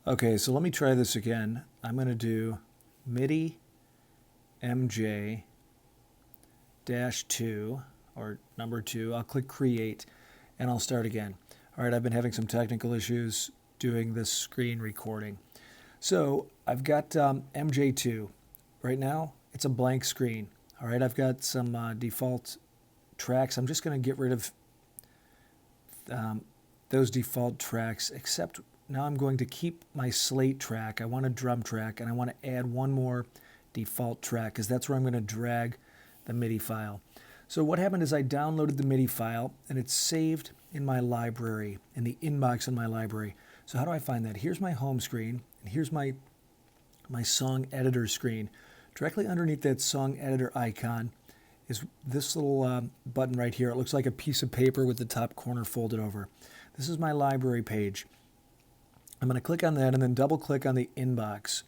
Okay, so let me try this again. I'm going to do MIDI MJ -2 or number 2. I'll click create and I'll start again. All right, I've been having some technical issues doing this screen recording. So I've got MJ2. Right now, it's a blank screen. All right, I've got some default tracks. I'm just going to get rid of those default tracks, except now I'm going to keep my slate track. I want a drum track, and I want to add one more default track because that's where I'm going to drag the MIDI file. So what happened is I downloaded the MIDI file, and it's saved in my library, in the inbox in my library. So how do I find that? Here's my home screen, and here's my song editor screen. Directly underneath that song editor icon is this little button right here. It looks like a piece of paper with the top corner folded over. This is my library page. I'm going to click on that and then double click on the inbox.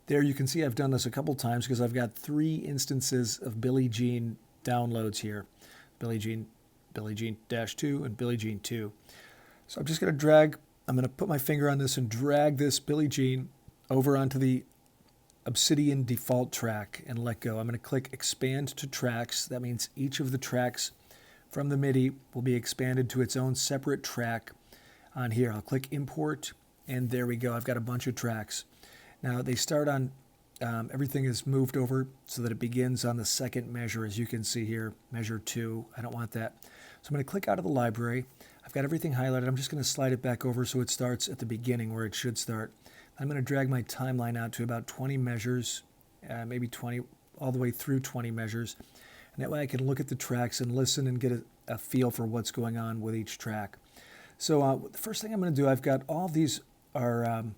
There you can see I've done this a couple times because I've got 3 instances of Billie Jean downloads here. Billie Jean -2 and Billie Jean 2. So I'm just going to drag, I'm going to put my finger on this and drag this Billie Jean over onto the Obsidian default track and let go. I'm going to click expand to tracks. That means each of the tracks from the MIDI will be expanded to its own separate track on here. I'll click import and there we go. I've got a bunch of tracks. Now they start on, everything is moved over so that it begins on the second measure, as you can see here, measure 2. I don't want that. So I'm going to click out of the library. I've got everything highlighted. I'm just going to slide it back over so it starts at the beginning where it should start. I'm going to drag my timeline out to about 20 measures, maybe 20, all the way through 20 measures. And that way I can look at the tracks and listen and get a feel for what's going on with each track. So the first thing I'm going to do, I've got all these are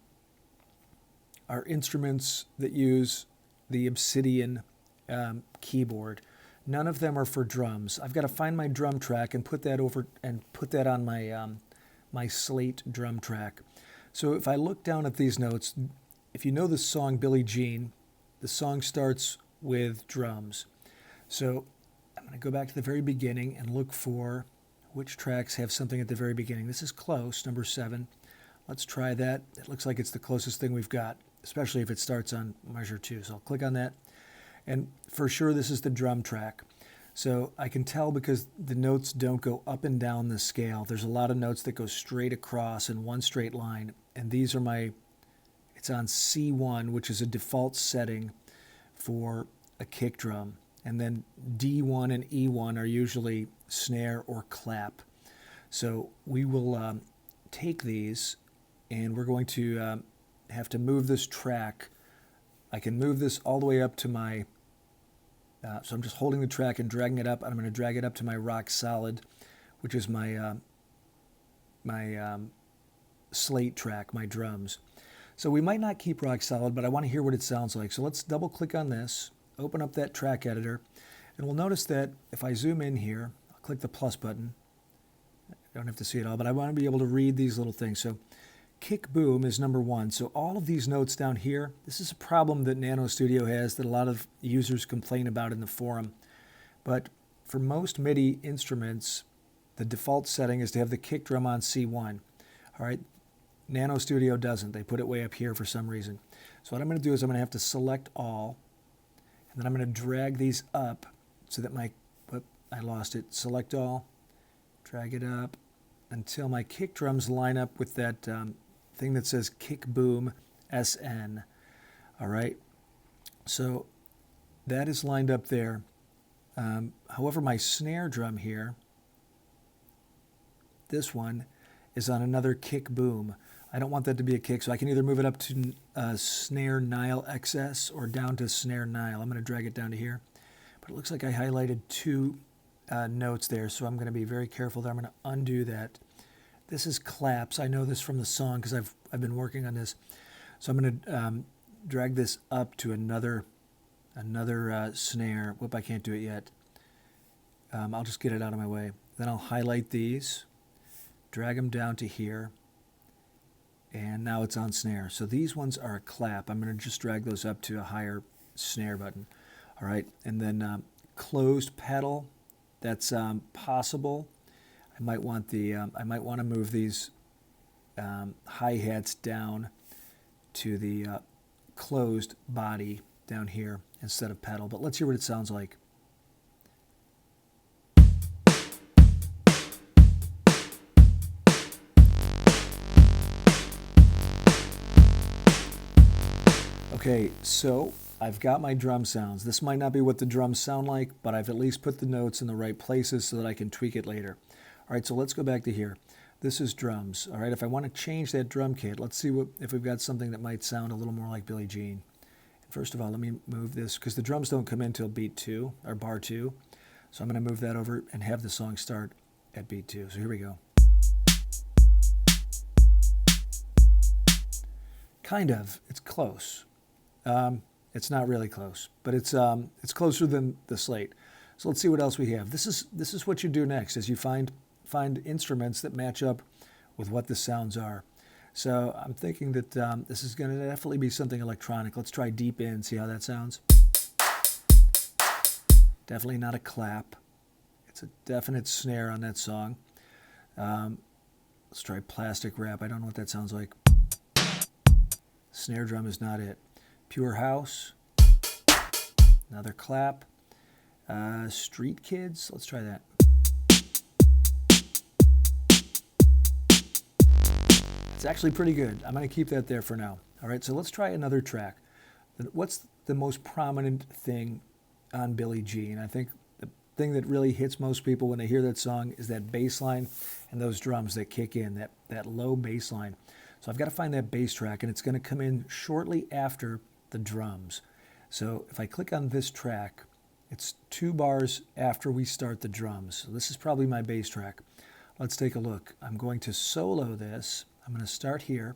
instruments that use the Obsidian keyboard. None of them are for drums. I've got to find my drum track and put that over and put that on my my slate drum track. So if I look down at these notes, if you know the song Billie Jean, the song starts with drums. So I'm going to go back to the very beginning and look for which tracks have something at the very beginning. This is close, number 7. Let's try that. It looks like it's the closest thing we've got, especially if it starts on measure 2. So I'll click on that. And for sure, this is the drum track. So I can tell because the notes don't go up and down the scale. There's a lot of notes that go straight across in one straight line. And these are it's on C1, which is a default setting for a kick drum. And then D1 and E1 are usually snare or clap. So we will take these and we're going to have to move this track. I can move this all the way up to my, so I'm just holding the track and dragging it up. I'm going to drag it up to my rock solid, which is my slate track, my drums. So we might not keep rock solid, but I want to hear what it sounds like. So let's double click on this, open up that track editor, and we'll notice that if I zoom in here, I'll click the plus button. I don't have to see it all, but I want to be able to read these little things. So kick boom is number 1. So all of these notes down here, this is a problem that Nano Studio has that a lot of users complain about in the forum. But for most MIDI instruments, the default setting is to have the kick drum on C1. All right, Nano Studio doesn't. They put it way up here for some reason. So what I'm going to do is I'm going to have to select all, and then I'm going to drag these up so that I lost it. Select all, drag it up until my kick drums line up with that thing that says kick boom SN. All right, so that is lined up there. However, my snare drum here, this one, is on another kick boom. I don't want that to be a kick, so I can either move it up to snare nile XS or down to snare nile. I'm going to drag it down to here. But it looks like I highlighted 2 notes there, so I'm going to be very careful there. I'm going to undo that. This is claps. I know this from the song because I've been working on this. So I'm going to drag this up to another snare. Whoop, I can't do it yet. I'll just get it out of my way. Then I'll highlight these, drag them down to here, and now it's on snare. So these ones are a clap. I'm going to just drag those up to a higher snare button. All right, and then closed pedal, that's possible. I might want to move these hi-hats down to the closed body down here instead of pedal. But let's hear what it sounds like. Okay, so I've got my drum sounds. This might not be what the drums sound like, but I've at least put the notes in the right places so that I can tweak it later. All right, so let's go back to here. This is drums. All right, if I want to change that drum kit, let's see if we've got something that might sound a little more like Billie Jean. First of all, let me move this, because the drums don't come in until beat 2, or bar 2. So I'm going to move that over and have the song start at beat 2. So here we go. Kind of. It's close. It's not really close, but it's closer than the slate. So let's see what else we have. This is what you do next, is you find instruments that match up with what the sounds are. So I'm thinking that this is going to definitely be something electronic. Let's try deep in, see how that sounds. Definitely not a clap. It's a definite snare on that song. Let's try plastic wrap. I don't know what that sounds like. Snare drum is not it. Pure house. Another clap. Street kids. Let's try that. It's actually pretty good. I'm going to keep that there for now. All right, so let's try another track. What's the most prominent thing on Billie Jean? I think the thing that really hits most people when they hear that song is that bass line and those drums that kick in, that low bass line. So I've got to find that bass track, and it's going to come in shortly after the drums. So if I click on this track, it's 2 bars after we start the drums. So this is probably my bass track. Let's take a look. I'm going to solo this. I'm going to start here,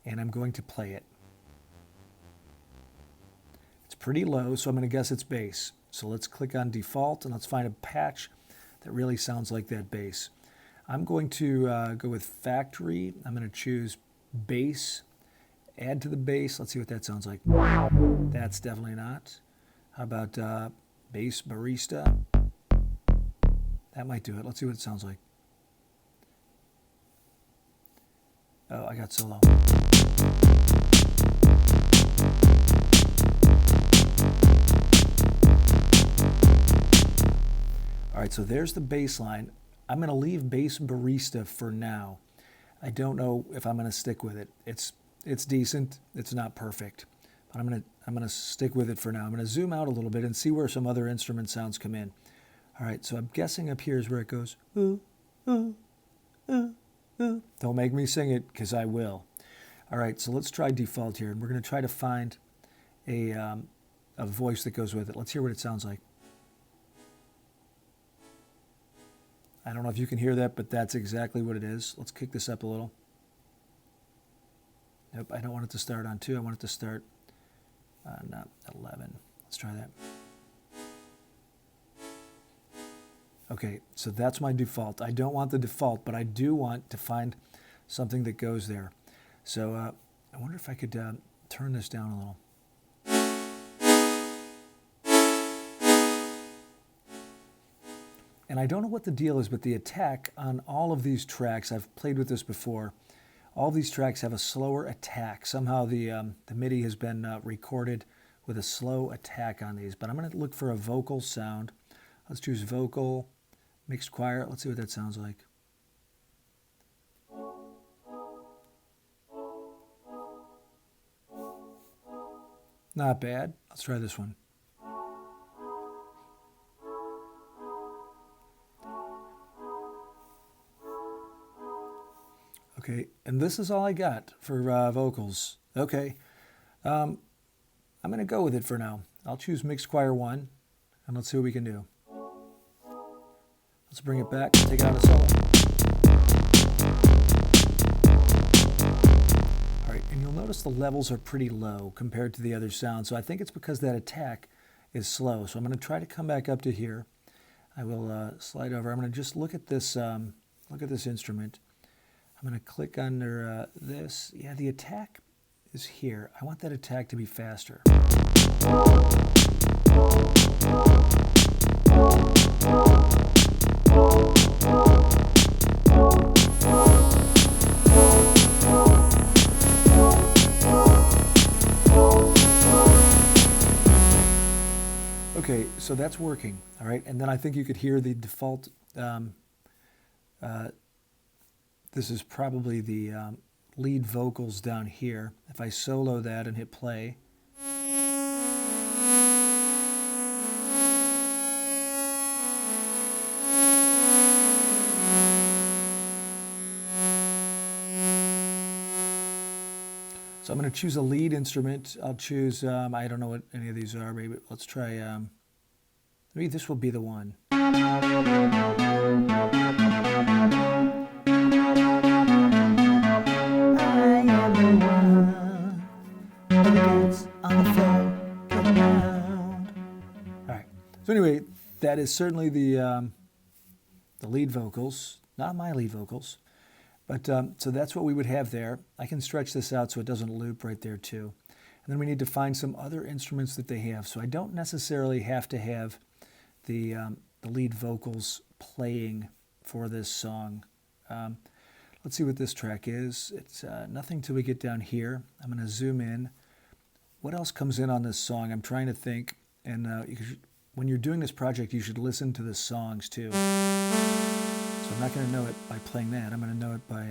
and I'm going to play it. It's pretty low, so I'm going to guess it's bass. So let's click on default, and let's find a patch that really sounds like that bass. I'm going to go with factory. I'm going to choose bass, add to the bass. Let's see what that sounds like. That's definitely not. How about bass barista? That might do it. Let's see what it sounds like. Oh, I got solo. All right, so there's the bass line. I'm going to leave bass barista for now. I don't know if I'm going to stick with it. It's decent. It's not perfect, but I'm going to stick with it for now. I'm going to zoom out a little bit and see where some other instrument sounds come in. All right, so I'm guessing up here is where it goes. Ooh, ooh, ooh, ooh. Don't make me sing it, because I will. All right, so let's try default here, and we're going to try to find a voice that goes with it. Let's hear what it sounds like. I don't know if you can hear that, but that's exactly what it is. Let's kick this up a little. Nope, I don't want it to start on 2. I want it to start on 11. Let's try that. Okay, so that's my default. I don't want the default, but I do want to find something that goes there. So I wonder if I could turn this down a little. And I don't know what the deal is, but the attack on all of these tracks, I've played with this before, all these tracks have a slower attack. Somehow the MIDI has been recorded with a slow attack on these. But I'm going to look for a vocal sound. Let's choose vocal, mixed choir. Let's see what that sounds like. Not bad. Let's try this one. Okay, and this is all I got for vocals. Okay, I'm going to go with it for now. I'll choose Mixed Choir 1, and let's see what we can do. Let's bring it back, take it out of solo. All right, and you'll notice the levels are pretty low compared to the other sounds, so I think it's because that attack is slow. So I'm going to try to come back up to here. I will slide over. I'm going to just look at this instrument. I'm going to click under this. Yeah, the attack is here. I want that attack to be faster. so that's working, all right? And then I think you could hear the default, this is probably the lead vocals down here. If I solo that and hit play, so I'm going to choose a lead instrument. I'll choose, I don't know what any of these are. Maybe let's try, maybe this will be the one. Alright, so anyway, that is certainly the lead vocals, not my lead vocals. But so that's what we would have there. I can stretch this out so it doesn't loop right there too. And then we need to find some other instruments that they have. So I don't necessarily have to have the lead vocals playing for this song. Let's see what this track is. It's nothing till we get down here. I'm going to zoom in. What else comes in on this song? I'm trying to think. And when you're doing this project, you should listen to the songs too. So I'm not going to know it by playing that. I'm going to know it by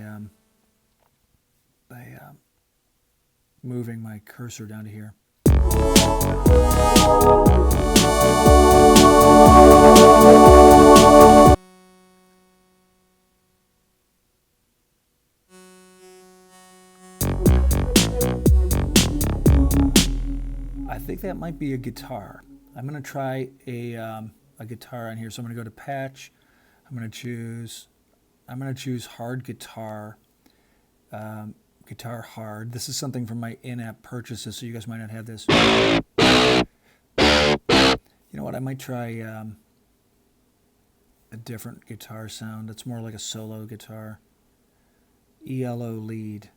moving my cursor down to here. I think that might be a guitar. I'm going to try a guitar on here. So I'm going to go to patch. I'm going to choose hard guitar, guitar hard. This is something from my in-app purchases, so you guys might not have this. You know what? I might try a different guitar sound. That's more like a solo guitar. ELO lead.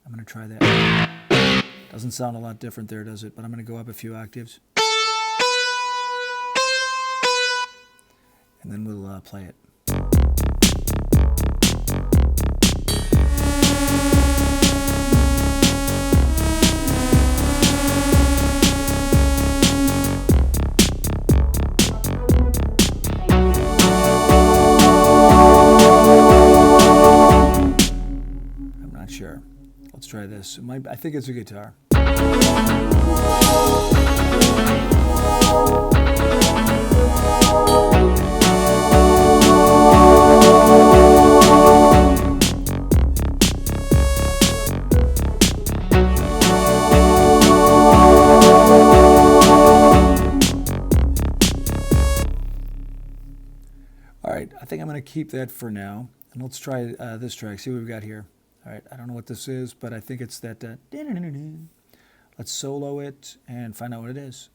I'm going to try that. Doesn't sound a lot different there, does it? But I'm going to go up a few octaves. And then we'll play it. I'm not sure. Let's try this. I think it's a guitar. All right, I think I'm going to keep that for now. And let's try this track, see what we've got here. All right, I don't know what this is, but I think it's that. Let's solo it and find out what it is.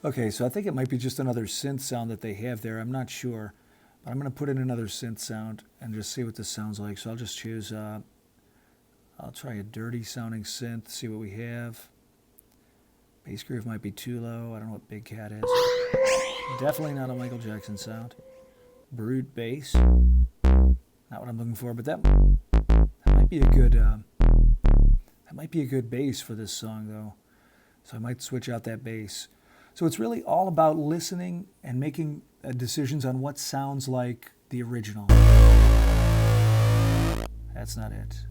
Okay, so I think it might be just another synth sound that they have there. I'm not sure. But I'm going to put in another synth sound and just see what this sounds like. So I'll just choose, I'll try a dirty sounding synth, see what we have. Bass groove might be too low. I don't know what Big Cat is. Definitely not a Michael Jackson sound. Brute bass. Not what I'm looking for, but that might be a good bass for this song though. So I might switch out that bass. So it's really all about listening and making decisions on what sounds like the original. That's not it.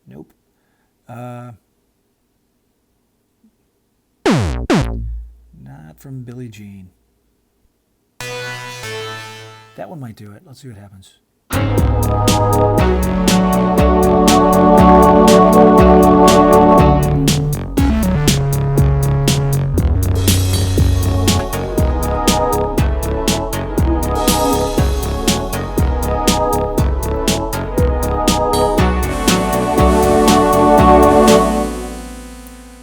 Nope. Not from Billie Jean. That one might do it. Let's see what happens.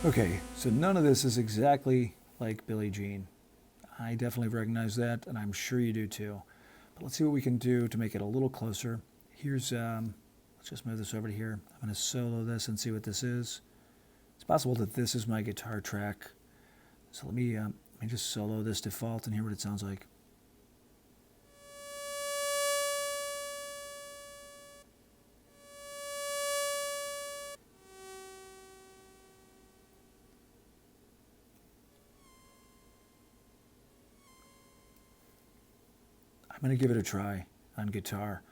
Okay, so none of this is exactly like Billie Jean. I definitely recognize that, and I'm sure you do too. But let's see what we can do to make it a little closer. Here's, Let's just move this over to here. I'm going to solo this and see what this is. It's possible that this is my guitar track. So let me just solo this default and hear what it sounds like. I'm going to give it a try on guitar.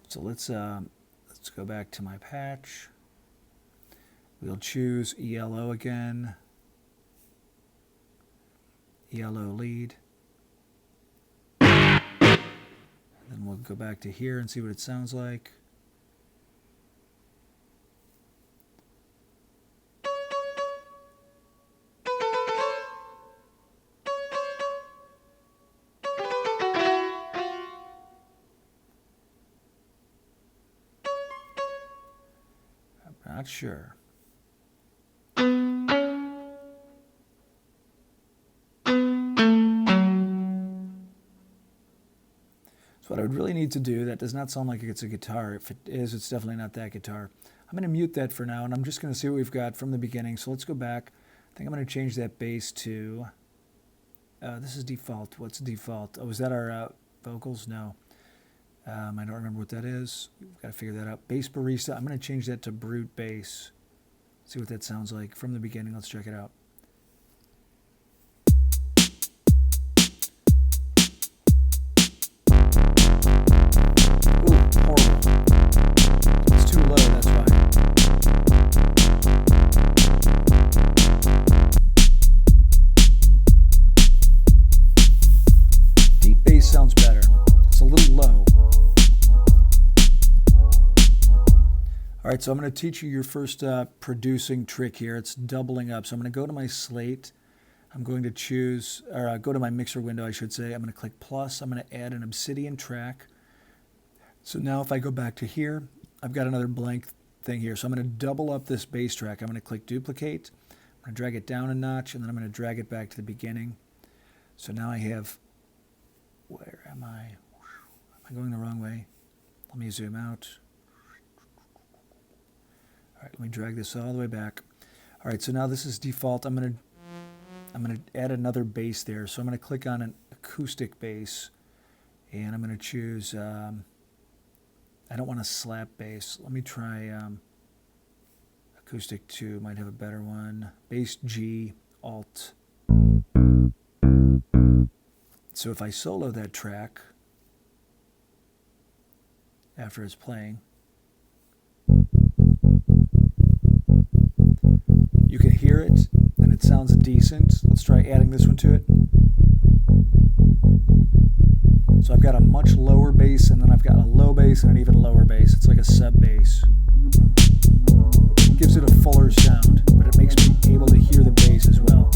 So let's go back to my patch. We'll choose ELO again. ELO lead. And then we'll go back to here and see what it sounds like. Not sure. So what I would really need to do, that does not sound like it's a guitar. If it is, it's definitely not that guitar. I'm going to mute that for now, and I'm just going to see what we've got from the beginning. So let's go back. I think I'm going to change that bass to, this is default. What's default? Oh, is that our vocals? No. I don't remember what that is. We've got to figure that out. Bass Barista. I'm going to change that to Brute Bass. See what that sounds like from the beginning. Let's check it out. Ooh, horrible. It's too low, that's why. Deep bass sounds better. It's a little low. All right, so I'm going to teach you your first producing trick here. It's doubling up. So I'm going to go to my slate. I'm going to choose, or go to my mixer window, I should say. I'm going to click plus. I'm going to add an Obsidian track. So now if I go back to here, I've got another blank thing here. So I'm going to double up this bass track. I'm going to click duplicate. I'm going to drag it down a notch, and then I'm going to drag it back to the beginning. So now I have, where am I? Am I going the wrong way? Let me zoom out. All right, let me drag this all the way back. All right, so now this is default. I'm going to add another bass there. So I'm going to click on an acoustic bass, and I'm going to choose, I don't want a slap bass. Let me try acoustic 2, might have a better one. Bass G, Alt. So if I solo that track after it's playing, you can hear it, and it sounds decent. Let's try adding this one to it. So I've got a much lower bass, and then I've got a low bass and an even lower bass. It's like a sub bass. It gives it a fuller sound, but it makes me able to hear the bass as well.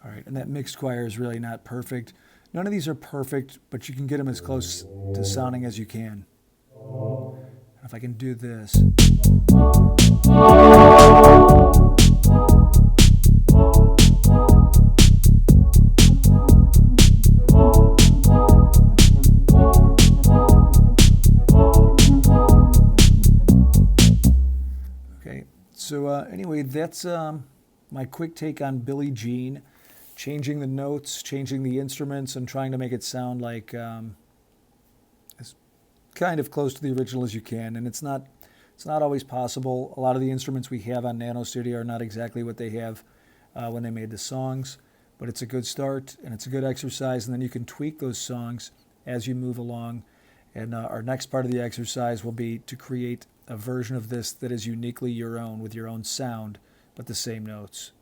All right, and that mixed choir is really not perfect. None of these are perfect, but you can get them as close to sounding as you can. And if I can do this. Okay, so anyway, that's my quick take on Billie Jean. Changing the notes, changing the instruments, and trying to make it sound like as kind of close to the original as you can. And it's not always possible. A lot of the instruments we have on Nano Studio are not exactly what they have when they made the songs, but it's a good start and it's a good exercise. And then you can tweak those songs as you move along. And our next part of the exercise will be to create a version of this that is uniquely your own with your own sound, but the same notes.